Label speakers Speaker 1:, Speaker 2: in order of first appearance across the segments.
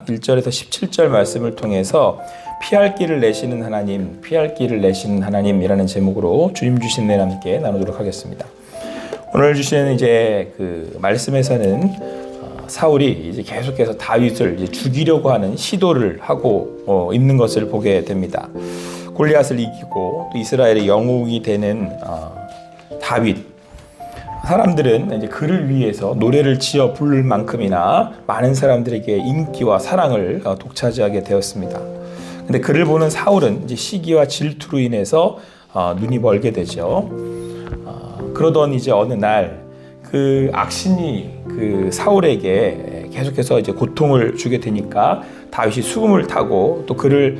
Speaker 1: 1절에서 17절 말씀을 통해서 피할 길을 내시는 하나님, 피할 길을 내시는 하나님이라는 제목으로 주님 주신 은혜를 함께 나누도록 하겠습니다. 오늘 주시는 이제 그 말씀에서는 사울이 이제 계속해서 다윗을 이제 죽이려고 하는 시도를 하고 있는 것을 보게 됩니다. 골리앗을 이기고 또 이스라엘의 영웅이 되는 다윗. 사람들은 이제 그를 위해서 노래를 지어 부를 만큼이나 많은 사람들에게 인기와 사랑을 독차지하게 되었습니다. 근데 그를 보는 사울은 이제 시기와 질투로 인해서 눈이 멀게 되죠. 그러던 이제 어느 날 그 악신이 그 사울에게 계속해서 이제 고통을 주게 되니까 다윗이 수금을 타고 또 그를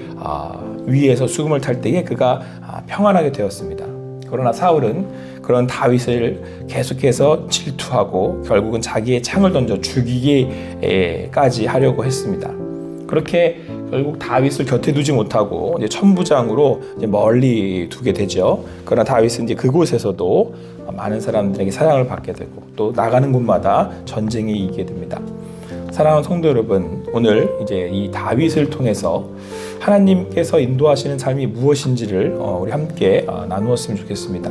Speaker 1: 위에서 수금을 탈 때에 그가 평안하게 되었습니다. 그러나 사울은 그런 다윗을 계속해서 질투하고 결국은 자기의 창을 던져 죽이기까지 하려고 했습니다. 그렇게 결국 다윗을 곁에 두지 못하고 이제 천부장으로 이제 멀리 두게 되죠. 그러나 다윗은 이제 그곳에서도 많은 사람들에게 사랑을 받게 되고 또 나가는 곳마다 전쟁에 이기게 됩니다. 사랑하는 성도 여러분, 오늘 이제 이 다윗을 통해서 하나님께서 인도하시는 삶이 무엇인지를 우리 함께 나누었으면 좋겠습니다.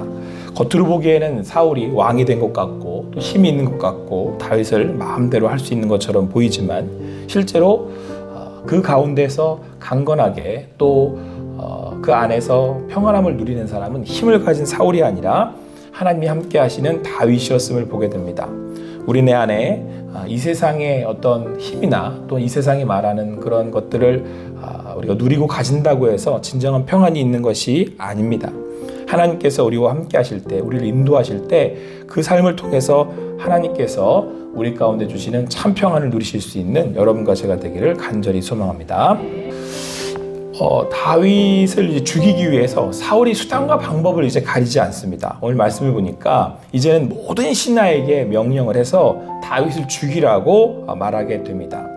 Speaker 1: 겉으로 보기에는 사울이 왕이 된 것 같고 또 힘이 있는 것 같고 다윗을 마음대로 할 수 있는 것처럼 보이지만 실제로 그 가운데서 강건하게 또 그 안에서 평안함을 누리는 사람은 힘을 가진 사울이 아니라 하나님이 함께 하시는 다윗이었음을 보게 됩니다. 우리 내 안에 이 세상의 어떤 힘이나 또 이 세상이 말하는 그런 것들을 우리가 누리고 가진다고 해서 진정한 평안이 있는 것이 아닙니다. 하나님께서 우리와 함께 하실 때, 우리를 인도하실 때 그 삶을 통해서 하나님께서 우리 가운데 주시는 참 평안을 누리실 수 있는 여러분과 제가 되기를 간절히 소망합니다. 다윗을 이제 죽이기 위해서 사울이 수단과 방법을 이제 가리지 않습니다. 오늘 말씀을 보니까 이제는 모든 신하에게 명령을 해서 다윗을 죽이라고 말하게 됩니다.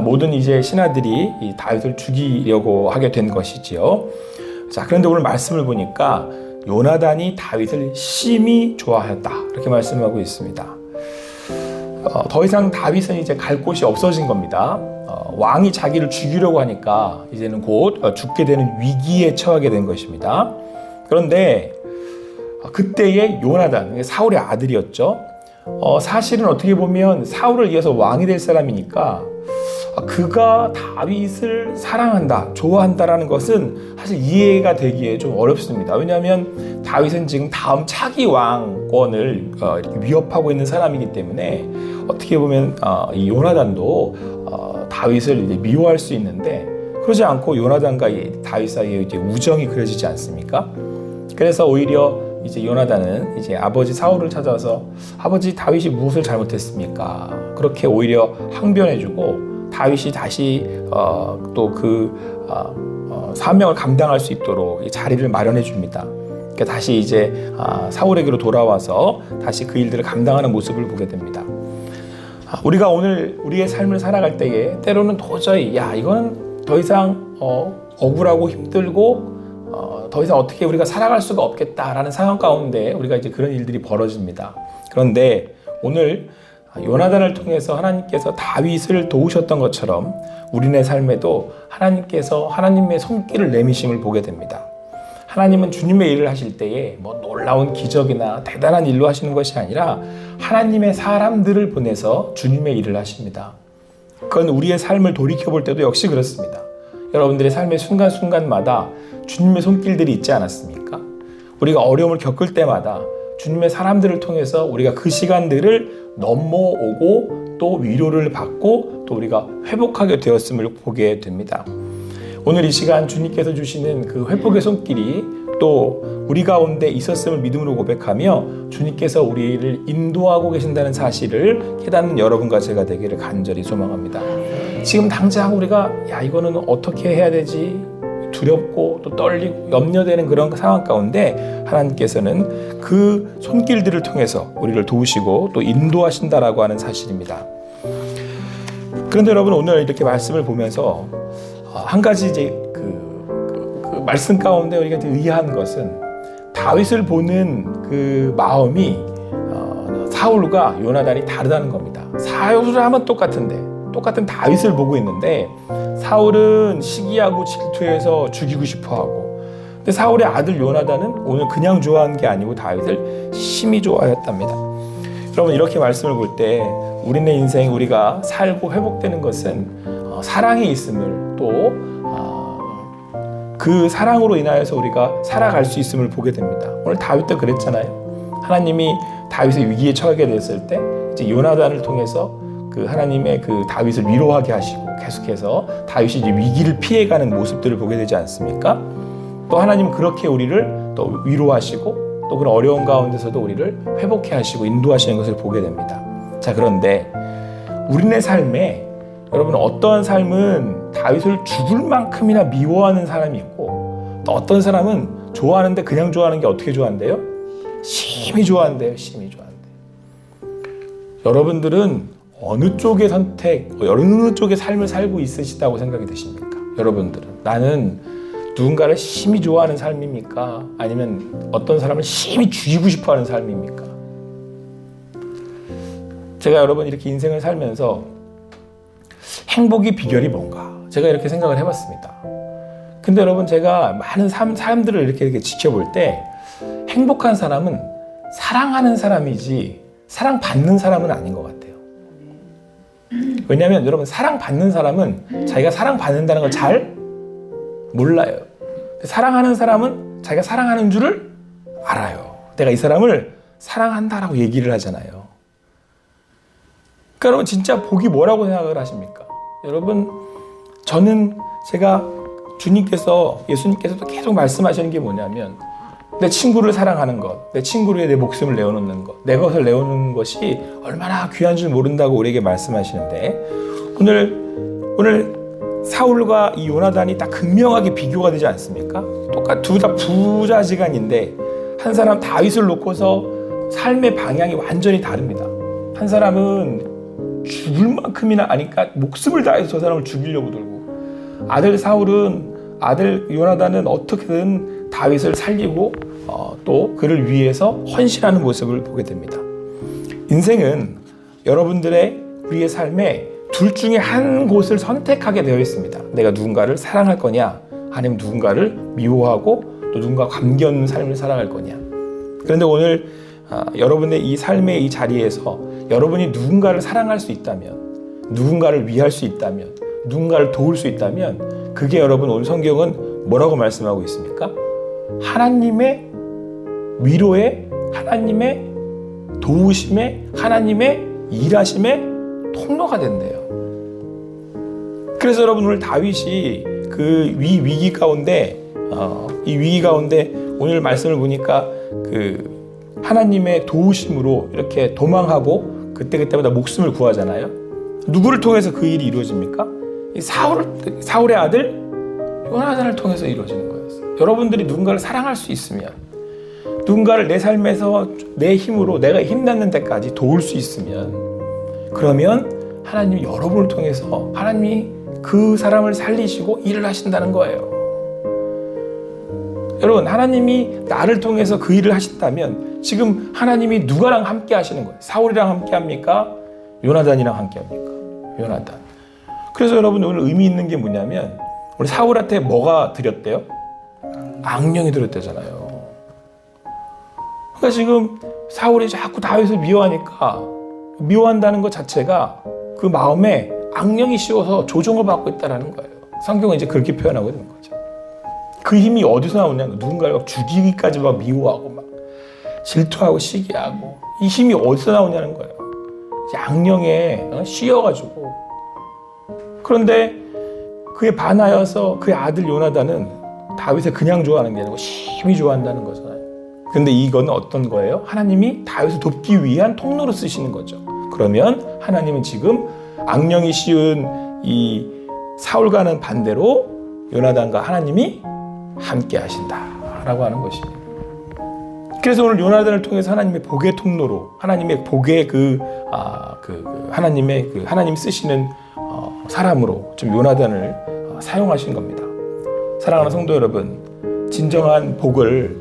Speaker 1: 모든 이제 신하들이 이 다윗을 죽이려고 하게 된 것이지요. 자, 그런데 오늘 말씀을 보니까 요나단이 다윗을 심히 좋아하였다, 이렇게 말씀하고 있습니다. 더 이상 다윗은 이제 갈 곳이 없어진 겁니다. 왕이 자기를 죽이려고 하니까 이제는 곧 죽게 되는 위기에 처하게 된 것입니다. 그런데 그때의 요나단, 사울의 아들이었죠. 사실은 어떻게 보면 사울을 이어서 왕이 될 사람이니까 그가 다윗을 사랑한다, 좋아한다라는 것은 사실 이해가 되기에 좀 어렵습니다. 왜냐하면 다윗은 지금 다음 차기 왕권을 이렇게 위협하고 있는 사람이기 때문에 어떻게 보면 이 요나단도 다윗을 이제 미워할 수 있는데 그러지 않고 요나단과 다윗 사이에 이제 우정이 그려지지 않습니까? 그래서 오히려 이제 요나단은 이제 아버지 사울을 찾아서 아버지 다윗이 무엇을 잘못했습니까? 그렇게 오히려 항변해주고 다윗이 다시 또 그 사명을 감당할 수 있도록 자리를 마련해 줍니다. 그러니까 다시 이제 사울에게로 돌아와서 다시 그 일들을 감당하는 모습을 보게 됩니다. 우리가 오늘 우리의 삶을 살아갈 때에 때로는 도저히 이거는 더 이상 억울하고 힘들고 더 이상 어떻게 우리가 살아갈 수가 없겠다라는 상황 가운데 우리가 이제 그런 일들이 벌어집니다. 그런데 오늘 요나단을 통해서 하나님께서 다윗을 도우셨던 것처럼 우리네 삶에도 하나님께서 하나님의 손길을 내미심을 보게 됩니다. 하나님은 주님의 일을 하실 때에 뭐 놀라운 기적이나 대단한 일로 하시는 것이 아니라 하나님의 사람들을 보내서 주님의 일을 하십니다. 그건 우리의 삶을 돌이켜볼 때도 역시 그렇습니다. 여러분들의 삶의 순간순간마다 주님의 손길들이 있지 않았습니까? 우리가 어려움을 겪을 때마다 주님의 사람들을 통해서 우리가 그 시간들을 넘어오고 또 위로를 받고 또 우리가 회복하게 되었음을 보게 됩니다. 오늘 이 시간 주님께서 주시는 그 회복의 손길이 또 우리 가운데 있었음을 믿음으로 고백하며 주님께서 우리를 인도하고 계신다는 사실을 깨닫는 여러분과 제가 되기를 간절히 소망합니다. 지금 당장 우리가 이거는 어떻게 해야 되지? 두렵고 또 떨리고 염려되는 그런 상황 가운데 하나님께서는 그 손길들을 통해서 우리를 도우시고 또 인도하신다라고 하는 사실입니다. 그런데 여러분, 오늘 이렇게 말씀을 보면서 한 가지 이제 그 말씀 가운데 우리가 의아한 것은 다윗을 보는 그 마음이 사울과 요나단이 다르다는 겁니다. 사울을 하면 똑같은데 똑같은 다윗을 보고 있는데 사울은 시기하고 질투해서 죽이고 싶어하고, 근데 사울의 아들 요나단은 오늘 그냥 좋아한 게 아니고 다윗을 심히 좋아했답니다. 여러분, 이렇게 말씀을 볼 때 우리네 인생 우리가 살고 회복되는 것은 사랑이 있음을, 또 그 사랑으로 인하여서 우리가 살아갈 수 있음을 보게 됩니다. 오늘 다윗도 그랬잖아요. 하나님이 다윗의 위기에 처하게 됐을 때 이제 요나단을 통해서 그 하나님의 그 다윗을 위로하게 하시고, 계속해서 다윗이 이제 위기를 피해가는 모습들을 보게 되지 않습니까? 또 하나님은 그렇게 우리를 또 위로하시고, 또 그런 어려운 가운데서도 우리를 회복해 하시고 인도하시는 것을 보게 됩니다. 자, 그런데 우리네 삶에 여러분, 어떠한 삶은 다윗을 죽을 만큼이나 미워하는 사람이 있고, 또 어떤 사람은 좋아하는데 그냥 좋아하는 게 어떻게 좋아한대요? 심히 좋아한대요. 심히 좋아한대요. 여러분들은 어느 쪽의 선택, 어느 쪽의 삶을 살고 있으시다고 생각이 드십니까? 여러분들은 나는 누군가를 심히 좋아하는 삶입니까? 아니면 어떤 사람을 심히 죽이고 싶어하는 삶입니까? 제가 여러분 이렇게 인생을 살면서 행복의 비결이 뭔가 제가 이렇게 생각을 해봤습니다. 근데 여러분, 제가 많은 사람들을 이렇게 지켜볼 때 행복한 사람은 사랑하는 사람이지 사랑받는 사람은 아닌 것 같아요. 왜냐하면 여러분, 사랑받는 사람은 자기가 사랑받는다는 걸 잘 몰라요. 사랑하는 사람은 자기가 사랑하는 줄을 알아요. 내가 이 사람을 사랑한다라고 얘기를 하잖아요. 그러니까 여러분, 진짜 복이 뭐라고 생각을 하십니까? 여러분, 제가 주님께서, 예수님께서도 계속 말씀하시는 게 뭐냐면, 내 친구를 사랑하는 것, 내 친구를 위해 내 목숨을 내어놓는 것, 내 것을 내어놓는 것이 얼마나 귀한 줄 모른다고 우리에게 말씀하시는데, 오늘 사울과 이 요나단이 딱 극명하게 비교가 되지 않습니까? 둘 다 부자지간인데, 한 사람 다윗을 놓고서 삶의 방향이 완전히 다릅니다. 한 사람은 죽을 만큼이나, 그러니까 목숨을 다해서 저 사람을 죽이려고 들고, 아들 요나단은 어떻게든 다윗을 살리고 또 그를 위해서 헌신하는 모습을 보게 됩니다. 인생은 우리의 삶에 둘 중에 한 곳을 선택하게 되어 있습니다. 내가 누군가를 사랑할 거냐, 아니면 누군가를 미워하고 또 누군가 관계없는 삶을 살아갈 거냐. 그런데 오늘 여러분의 이 삶의 이 자리에서 여러분이 누군가를 사랑할 수 있다면, 누군가를 위할 수 있다면, 누군가를 도울 수 있다면, 그게 여러분 오늘 성경은 뭐라고 말씀하고 있습니까? 하나님의 위로에, 하나님의 도우심에, 하나님의 일하심의 통로가 된대요. 그래서 여러분, 오늘 다윗이 그 위기 가운데, 이 위기 가운데 오늘 말씀을 보니까 그 하나님의 도우심으로 이렇게 도망하고 그때마다 목숨을 구하잖아요. 누구를 통해서 그 일이 이루어집니까? 사울의 아들 요나단을 통해서 이루어지는 거였어요. 여러분들이 누군가를 사랑할 수 있으면, 누군가를 내 삶에서 내 힘으로 내가 힘닿는 데까지 도울 수 있으면, 그러면 하나님이 여러분을 통해서 하나님이 그 사람을 살리시고 일을 하신다는 거예요. 여러분, 하나님이 나를 통해서 그 일을 하신다면 지금 하나님이 누가랑 함께 하시는 거예요? 사울이랑 함께 합니까? 요나단이랑 함께 합니까? 요나단. 그래서 여러분, 오늘 의미 있는 게 뭐냐면, 우리 사울한테 뭐가 들였대요? 악령이 들었대잖아요. 그러니까 지금 사울이 자꾸 다윗을 미워하니까, 미워한다는 것 자체가 그 마음에 악령이 씌워서 조종을 받고 있다는 거예요. 성경은 이제 그렇게 표현하고 있는 거죠. 그 힘이 어디서 나오냐면, 누군가를 막 죽이기까지 막 미워하고 막 질투하고 시기하고, 이 힘이 어디서 나오냐는 거예요. 악령에 씌여가지고. 그런데 그에 반하여서 그의 아들 요나단은 다윗을 그냥 좋아하는 게 아니고 심히 좋아한다는 거잖아요. 그런데 이건 어떤 거예요? 하나님이 다윗을 돕기 위한 통로로 쓰시는 거죠. 그러면 하나님은 지금 악령이 씌운 이 사울과는 반대로 요나단과 하나님이 함께 하신다라고 하는 것입니다. 그래서 오늘 요나단을 통해서 하나님의 복의 통로로, 하나님의 복의 하나님 쓰시는 사람으로 좀 요나단을 사용하신 겁니다. 사랑하는 성도 여러분, 진정한 복을,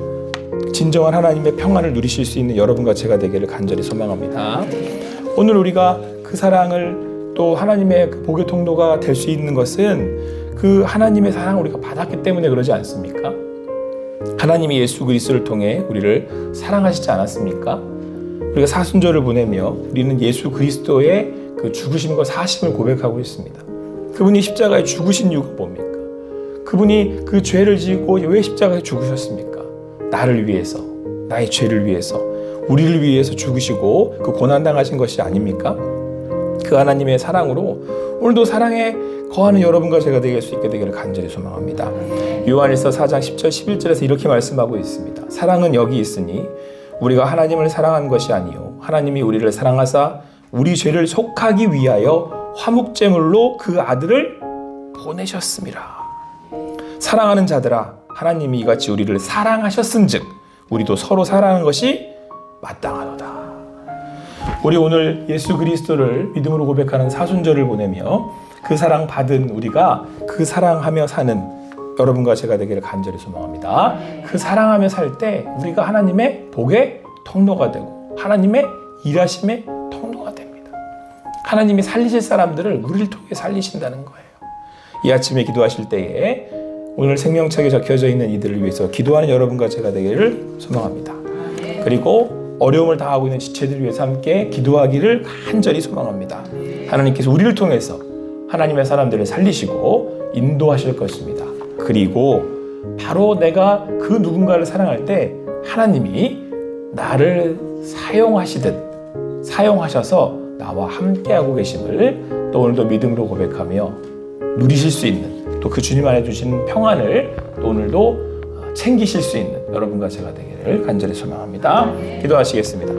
Speaker 1: 진정한 하나님의 평안을 누리실 수 있는 여러분과 제가 되기를 간절히 소망합니다. 오늘 우리가 그 사랑을 또 하나님의 그 복의 통로가 될 수 있는 것은 그 하나님의 사랑을 우리가 받았기 때문에 그러지 않습니까? 하나님이 예수 그리스도를 통해 우리를 사랑하시지 않았습니까? 우리가 사순절을 보내며 우리는 예수 그리스도의 그 죽으심과 사심을 고백하고 있습니다. 그분이 십자가에 죽으신 이유가 뭡니까? 그분이 그 죄를 지고 왜 십자가에 죽으셨습니까? 나를 위해서, 나의 죄를 위해서, 우리를 위해서 죽으시고 그 고난당하신 것이 아닙니까? 그 하나님의 사랑으로 오늘도 사랑에 거하는 여러분과 제가 될 수 있게 되기를 간절히 소망합니다. 요한일서 4장 10절 11절에서 이렇게 말씀하고 있습니다. 사랑은 여기 있으니 우리가 하나님을 사랑한 것이 아니요 하나님이 우리를 사랑하사 우리 죄를 속하기 위하여 화목제물로 그 아들을 보내셨음이라. 사랑하는 자들아, 하나님이 이같이 우리를 사랑하셨은즉 우리도 서로 사랑하는 것이 마땅하도다. 우리 오늘 예수 그리스도를 믿음으로 고백하는 사순절을 보내며 그 사랑 받은 우리가 그 사랑하며 사는 여러분과 제가 되기를 간절히 소망합니다. 그 사랑하며 살 때 우리가 하나님의 복의 통로가 되고 하나님의 일하심의 통로가 됩니다. 하나님이 살리실 사람들을 우리를 통해 살리신다는 거예요. 이 아침에 기도하실 때에 오늘 생명책에 적혀져 있는 이들을 위해서 기도하는 여러분과 제가 되기를 소망합니다. 그리고 어려움을 당하고 있는 지체들을 위해서 함께 기도하기를 간절히 소망합니다. 하나님께서 우리를 통해서 하나님의 사람들을 살리시고 인도하실 것입니다. 그리고 바로 내가 그 누군가를 사랑할 때 하나님이 나를 사용하셔서 나와 함께하고 계심을 또 오늘도 믿음으로 고백하며 누리실 수 있는 또 그 주님 안에 주신 평안을 또 오늘도 챙기실 수 있는 여러분과 제가 되기를 간절히 소망합니다. 기도하시겠습니다.